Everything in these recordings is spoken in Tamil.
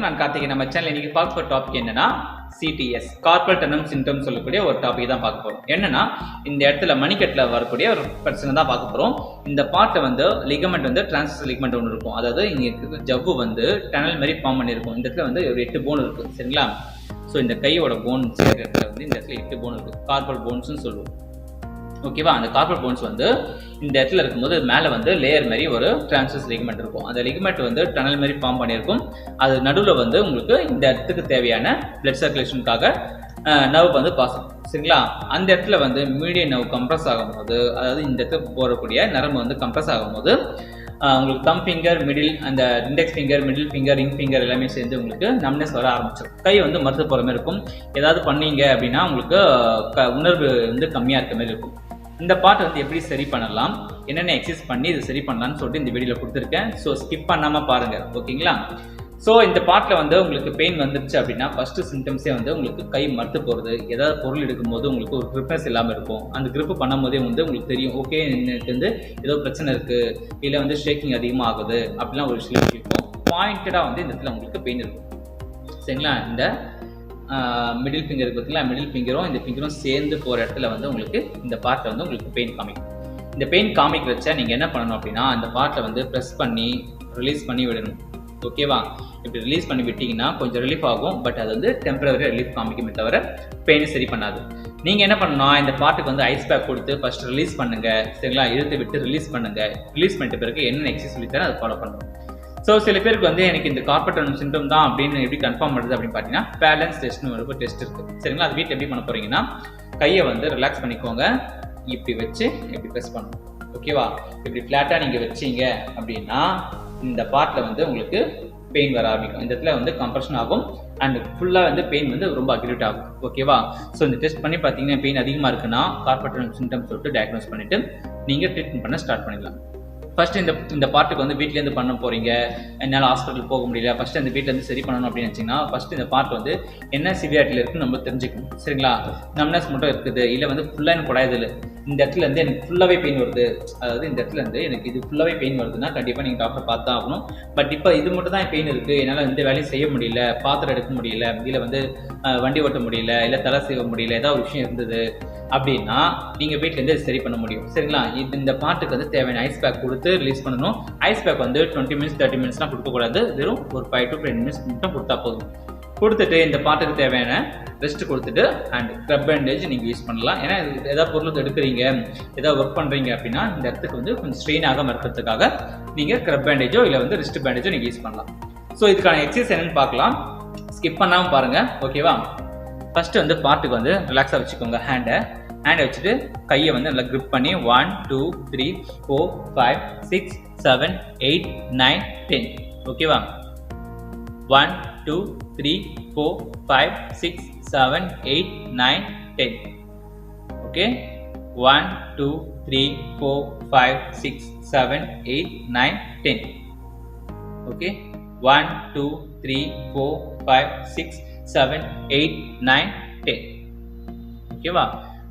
நான் கார்த்திகேயன். நம்ம சேனல் இன்னைக்கு பார்க்க போகிற டாபிக் என்னன்னா சிடிஎஸ், கார்பல் டனல் சிண்ட்ரோம் சொல்லக்கூடிய ஒரு டாபிக் தான் பார்க்க போகிறோம். என்னன்னா இந்த இடத்துல மணிக்கட்டில் வரக்கூடிய ஒரு பிரச்சனை தான் பார்க்க போகிறோம். இந்த பார்ட்டில் வந்து லிகமெண்ட் வந்து டிரான்ஸ்வர்ஸ் லிகமெண்ட் ஒன்று இருக்கும். அதாவது இங்கே இருக்கிற ஜவ்வு வந்து டனல் மாதிரி ஃபார்ம் பண்ணியிருக்கும். இந்த இடத்துல வந்து ஒரு 8 போன் இருக்குது, சரிங்களா? ஸோ இந்த கையோட போன் இடத்துல வந்து இந்த இடத்துல 8 போன் இருக்குது, கார்பல் போன்ஸ்னு சொல்லுவோம். ஓகேவா? அந்த கார்பல் போன்ஸ் வந்து இந்த இடத்துல இருக்கும்போது மேலே வந்து லேயர் மாதிரி ஒரு டிரான்ஸ்வர்ஸ் லிகமெண்ட் இருக்கும். அந்த லிகமெண்ட் வந்து டனல் மாதிரி ஃபார்ம் பண்ணியிருக்கும். அது நடுவில் வந்து உங்களுக்கு இந்த இடத்துக்கு தேவையான பிளட் சர்க்குலேஷனுக்காக நர்வ் வந்து பாஸ் ஆகும், சரிங்களா? அந்த இடத்துல வந்து மீடியன் நர்வ் கம்ப்ரஸ் ஆகும்போது, அதாவது இந்த இடத்துக்கு போகக்கூடிய நரம்பு வந்து கம்ப்ரஸ் ஆகும்போது உங்களுக்கு தம் ஃபிங்கர், மிடில், அந்த index finger, middle finger, ring finger எல்லாமே சேர்ந்து உங்களுக்கு நம்னஸ் வர ஆரம்பிச்சிடும். கை வந்து மறுத்து போகிற மாதிரி இருக்கும். ஏதாவது பண்ணீங்க அப்படின்னா உங்களுக்கு உணர்வு வந்து கம்மியாக இருக்க மாதிரி இருக்கும். இந்த பார்ட் வந்து எப்படி சரி பண்ணலாம், என்னென்ன எக்ஸசைஸ் பண்ணி இது சரி பண்ணலாம்னு சொல்லிட்டு இந்த வீடியோவில் கொடுத்துருக்கேன். ஸோ ஸ்கிப் பண்ணாமல் பாருங்கள், ஓகேங்களா? ஸோ இந்த பார்ட்டில் வந்து உங்களுக்கு பெயின் வந்துருச்சு அப்படின்னா ஃபஸ்ட்டு சிம்டம்ஸே வந்து உங்களுக்கு கை மறுத்து போகிறது, ஏதாவது பொருள் எடுக்கும்போது உங்களுக்கு ஒரு கிரிப்னஸ் இல்லாமல் இருக்கும். அந்த கிரிப்பு பண்ணும் போதே வந்து உங்களுக்கு தெரியும், ஓகே எனக்கு வந்து ஏதோ பிரச்சனை இருக்குது, இல்லை வந்து ஷேக்கிங் அதிகமாக ஆகுது அப்படிலாம் ஒரு விஷயம் இருக்கும். பாயிண்டடாக வந்து இந்த இடத்துல உங்களுக்கு பெயின் இருக்கும், சரிங்களா? இந்த மிடில் ஃபிங்கர் பார்த்தீங்களா, மிடில் ஃபிங்கரும் இந்த ஃபிங்கரும் சேர்ந்து போகிற இடத்துல வந்து உங்களுக்கு இந்த பார்ட்டில் வந்து உங்களுக்கு பெயின் காமிக்கும். இந்த பெயின் காமிக்கிறச்ச நீங்கள் என்ன பண்ணணும் அப்படின்னா அந்த பார்ட்டில் வந்து ப்ரெஸ் பண்ணி ரிலீஸ் பண்ணி விடணும், ஓகேவா? இப்படி ரிலீஸ் பண்ணி விட்டிங்கன்னா கொஞ்சம் ரிலீஃப் ஆகும். பட் அது வந்து டெம்பரரி ரிலீஃப் காமிக்குமே தவிர பெயினை சரி பண்ணாது. நீங்கள் என்ன பண்ணணும், இந்த பார்ட்டுக்கு வந்து ஐஸ் பேக் கொடுத்து ஃபர்ஸ்ட் ரிலீஸ் பண்ணுங்கள், சரிங்களா? இழுத்து விட்டு ரிலீஸ் பண்ணுங்கள். ரிலீஸ் பண்ணிட்ட பிறகு என்ன எக்ஸசைஸ் சொல்லித்தரேன் அதை ஃபாலோ பண்ணணும். ஸோ சில பேருக்கு வந்து எனக்கு இந்த கார்பல் டனல் சிண்ட்ரோம் தான் அப்படின்னு எப்படி கன்ஃபார்ம் பண்ணுறது அப்படின்னு பார்த்தீங்கன்னா பேலன்ஸ் டெஸ்ட்னு ஒரு டெஸ்ட் இருக்குது, சரிங்களா? அது வீட்டில் எப்படி பண்ண போகிறீங்கன்னா கையை வந்து ரிலாக்ஸ் பண்ணிக்கோங்க, இப்படி வச்சு இப்படி ப்ரெஸ் பண்ணணும், ஓகேவா? இப்படி ஃப்ளாட்டாக நீங்கள் வச்சிங்க அப்படின்னா இந்த பார்ட்டில் வந்து உங்களுக்கு பெயின் வர ஆரம்பிக்கும். இந்த இடத்துல வந்து கம்ப்ரெஷன் ஆகும் அண்ட் ஃபுல்லாக வந்து பெயின் வந்து ரொம்ப அக்யூரேட் ஆகும், ஓகேவா? ஸோ இந்த டெஸ்ட் பண்ணி பார்த்தீங்கன்னா பெயின் அதிகமாக இருக்குன்னா கார்பல் டனல் சிண்ட்ரோம் சொல்லிட்டு டயக்னோஸ் பண்ணிவிட்டு நீங்கள் ட்ரீட்மெண்ட் பண்ண ஸ்டார்ட் பண்ணிடலாம். ஃபஸ்ட்டு இந்த பார்ட்டுக்கு வந்து வீட்டிலேருந்து பண்ண போகிறீங்க, என்னால் ஹாஸ்பிட்டல் போக முடியல, ஃபஸ்ட்டு அந்த வீட்டிலேருந்து சரி பண்ணணும் அப்படின்னு நினச்சிங்கன்னா ஃபஸ்ட்டு இந்த பார்ட் வந்து என்ன சிவியாரிட்டியில் இருக்குன்னு நம்ம தெரிஞ்சுக்கணும், சரிங்களா? நம்னஸ் மட்டும் இருக்குது, இல்லை வந்து ஃபுல்லாக எனக்கு குடையதில்லை, இந்த இடத்துல இருந்து எனக்கு ஃபுல்லாகவே பெயின் வருது, அதாவது இந்த இடத்துல இருந்து எனக்கு இது ஃபுல்லாகவே பெயின் வருதுன்னா கண்டிப்பாக நீங்கள் டாக்டர் பார்த்து தான் ஆகணும். பட் இப்போ இது மட்டும் தான் பெயின் இருக்குது, என்னால் எந்த வேலையும் செய்ய முடியல, பாத்திரம் எடுக்க முடியல, இல்லை வந்து வண்டி ஓட்ட முடியல, இல்லை தலை செய்ய முடியல, ஏதாவது ஒரு விஷயம் இருந்தது அப்படின்னா நீங்கள் வீட்டிலேருந்து சரி பண்ண முடியும், சரிங்களா? இந்த பார்ட்டுக்கு வந்து தேவையான ஐஸ் பேக் கொடுத்து ரிலீஸ் பண்ணணும். ஐஸ் பேக் வந்து 20 மினிட்ஸ் 30 மினிட்ஸ்லாம் கொடுக்கக்கூடாது, வெறும் ஒரு 5 to 10 மினிட்ஸ் மட்டும் கொடுத்தா போதும். கொடுத்துட்டு இந்த பார்ட்டுக்கு தேவையான ரெஸ்ட் கொடுத்துட்டு அண்ட் ஸ்க்ரப் பேண்டேஜ் நீங்கள் யூஸ் பண்ணலாம். ஏன்னா ஏதாவது பொருள் எடுக்கிறீங்க, ஏதாவது ஒர்க் பண்ணுறீங்க அப்படின்னா இந்த இடத்துக்கு வந்து கொஞ்சம் ஸ்ட்ரெயின் ஆகாமல் இருக்கிறதுக்காக நீங்கள் ஸ்க்ரப் பேண்டேஜோ இல்லை வந்து ரிஸ்ட் பேண்டேஜோ நீங்கள் யூஸ் பண்ணலாம். ஸோ இதுக்கான எக்ஸசைஸ் என்னென்னு பார்க்கலாம், ஸ்கிப் பண்ணாமல் பாருங்கள், ஓகேவா? ஃபஸ்ட்டு வந்து பார்ட்டுக்கு வந்து ரிலாக்ஸாக வச்சுக்கோங்க. ஹேண்டை வச்சுட்டு கையை வந்து நல்லா grip பண்ணி 1 2 3 4 5 6 7 8 9 10, ஓகேவா? 1 2 3 4 5 6 7 8 9 10, ஓகே? 1 2 3 4 5 6 7 8 9 10, ஓகே? 1 2 3 4 5 6 7 8 9 10, ஓகேவா?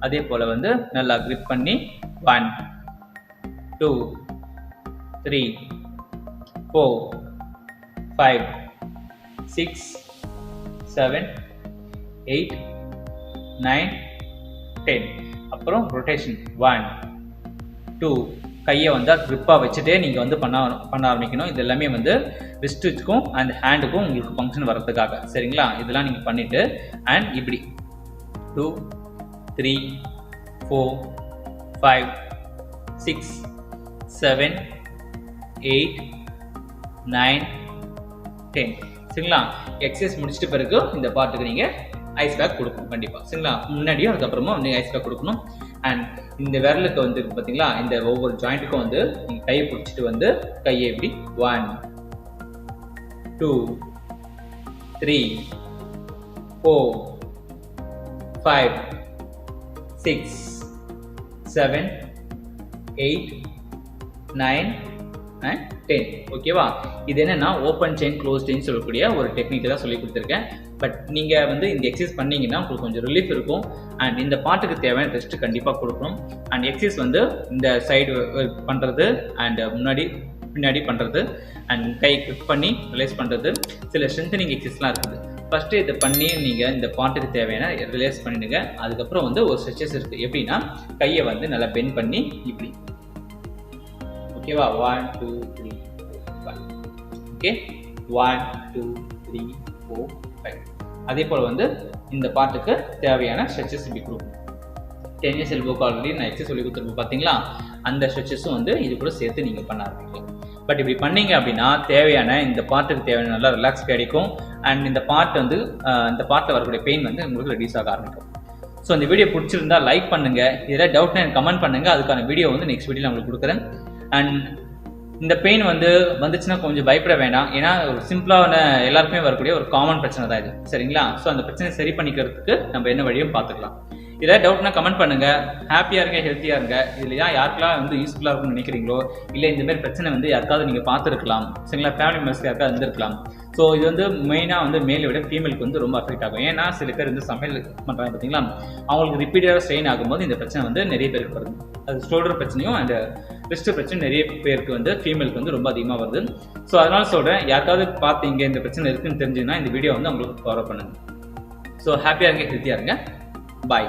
அதே போல் வந்து நல்லா grip பண்ணி 1 2 3 4 5 6 7 8 9 10. அப்புறம் ரொட்டேஷன் 1 2, கையை வந்து grip-ஆ வச்சுட்டே நீங்கள் வந்து பண்ண ஆரம்பிக்கணும். இது எல்லாமே வந்து ரிஸ்ட்டுக்கும் அண்ட் ஹேண்டுக்கும் உங்களுக்கு ஃபங்க்ஷன் வரதுக்காக, சரிங்களா? இதெல்லாம் நீங்கள் பண்ணிவிட்டு அண்ட் இப்படி 2 3 4 5 6 7 8 9 10, சரிங்களா? எக்ஸசைஸ் முடிச்சிட்ட பிறகு இந்த பார்ட்டுக்கு நீங்கள் ஐஸ் பேக் கொடுக்கணும் கண்டிப்பாக, சரிங்களா? முன்னாடியும் அதுக்கப்புறமா நீங்கள் ஐஸ் பேக் கொடுக்கணும். அண்ட் இந்த விரலுக்கு வந்து பார்த்தீங்களா, இந்த ஒவ்வொரு ஜாயிண்ட்டுக்கும் வந்து நீங்கள் கையை பிடிச்சிட்டு வந்து கையை எப்படி 1 2 3 4 5 6 7 8 9 and 10, ஓகேவா? இது என்னன்னா ஓப்பன் செயின் க்ளோஸ் செயின் சொல்லக்கூடிய ஒரு டெக்னிக் தான் சொல்லி கொடுத்துருக்கேன். பட் நீங்கள் வந்து இந்த எக்ஸசைஸ் பண்ணிங்கன்னா உங்களுக்கு கொஞ்சம் ரிலீஃப் இருக்கும் அண்ட் இந்த பார்ட்டுக்கு தேவையான ரெஸ்ட் கண்டிப்பாக கொடுக்கணும். அண்ட் எக்ஸசைஸ் வந்து இந்த சைடு பண்ணுறது அண்ட் முன்னாடி பின்னாடி பண்ணுறது அண்ட் கை கிளிக் பண்ணி ரிலேஸ் பண்ணுறது, சில ஸ்ட்ரென்தனிங் எக்ஸசைஸ்லாம் இருக்குது. ஃபஸ்ட்டு இதை பண்ணி நீங்கள் இந்த பாட்டுக்கு தேவையான ரிலேஸ் பண்ணிடுங்க. அதுக்கப்புறம் வந்து ஒரு ஸ்ட்ரெச்சஸ் இருக்குது. எப்படின்னா கையை வந்து நல்லா பெண்ட் பண்ணி இப்படி, ஓகேவா? 1 2 3 4 5. ஓகே, 1 2 3 4 5. அதே போல் வந்து இந்த பாட்டுக்கு தேவையான ஸ்ட்ரெச்சஸ் இப்படி கொடுக்கும். டென்னிஸ் எல்போக்கு ஆல்ரெடி நான் எக்ஸசைஸ் சொல்லி கொடுத்துருப்பேன் பார்த்தீங்களா, அந்த ஸ்ட்ரெச்சஸும் வந்து இது கூட சேர்த்து நீங்கள் பண்ண ஆரம்பிக்கலாம். பட் இப்படி பண்ணீங்க அப்படின்னா தேவையான இந்த பாட்டுக்கு தேவையான நல்லா ரிலாக்ஸ் கிடைக்கும். அண்ட் இந்த பாட்டு வந்து இந்த பாட்டில் வரக்கூடிய பெயின் வந்து உங்களுக்கு ரெடியூஸ் ஆக ஆரம்பிக்கும். ஸோ இந்த வீடியோ பிடிச்சிருந்தா லைக் பண்ணுங்கள். இதில் டவுட்னா எனக்கு கமெண்ட் பண்ணுங்கள். அதுக்கான வீடியோ வந்து நெக்ஸ்ட் வீடியோவில் உங்களுக்கு கொடுக்குறேன். அண்ட் இந்த பெயின் வந்துச்சுன்னா கொஞ்சம் பயப்பட வேண்டாம். ஏன்னா ஒரு சிம்பிளான எல்லாருக்குமே வரக்கூடிய ஒரு காமன் பிரச்சனை தான் இது, சரிங்களா? ஸோ அந்த பிரச்சனை சரி பண்ணிக்கிறதுக்கு நம்ம என்ன வழியும் பார்த்துக்கலாம். இதில் டவுட்னா கமெண்ட் பண்ணுங்கள். ஹாப்பியாக இருங்க, ஹெல்த்தியாக இருங்க. இதில் யாருக்கெல்லாம் வந்து யூஸ்ஃபுல்லாக இருக்கும்னு நினைக்கிறீங்களோ, இல்லை இந்த மாதிரி பிரச்சனை வந்து யாருக்காவது நீங்கள் பார்த்துருக்கலாம், சரிங்களா? ஃபேமிலி மெம்பர்ஸ்க்கு யாருக்காவது இருந்திருக்கலாம். ஸோ இது வந்து மெயினாக வந்து மேலை விட ஃபீமேலுக்கு வந்து ரொம்ப அஃபெக்ட் ஆகும். ஏன்னா சில பேர் வந்து சமையல் பண்ணுறாங்க பார்த்தீங்களா, அவங்களுக்கு ரிப்பீட்டடாக ஸ்ட்ரெயின் ஆகும்போது இந்த பிரச்சனை வந்து நிறைய பேருக்கு வருது. அது ஷோல்டர் பிரச்சனையும் அந்த ரிஸ்ட் பிரச்சனை நிறைய பேருக்கு வந்து ஃபீமேலுக்கு வந்து ரொம்ப அதிகமாக வருது. ஸோ அதனால சொல்கிறேன், யாருக்காவது பார்த்தீங்க இந்த பிரச்சனை இருக்குன்னு தெரிஞ்சுன்னா இந்த வீடியோ வந்து உங்களுக்கு ஃபாலோ பண்ணுங்கள். ஸோ ஹாப்பியாக இருங்க, ஹெல்த்தியாக இருங்க. பாய்.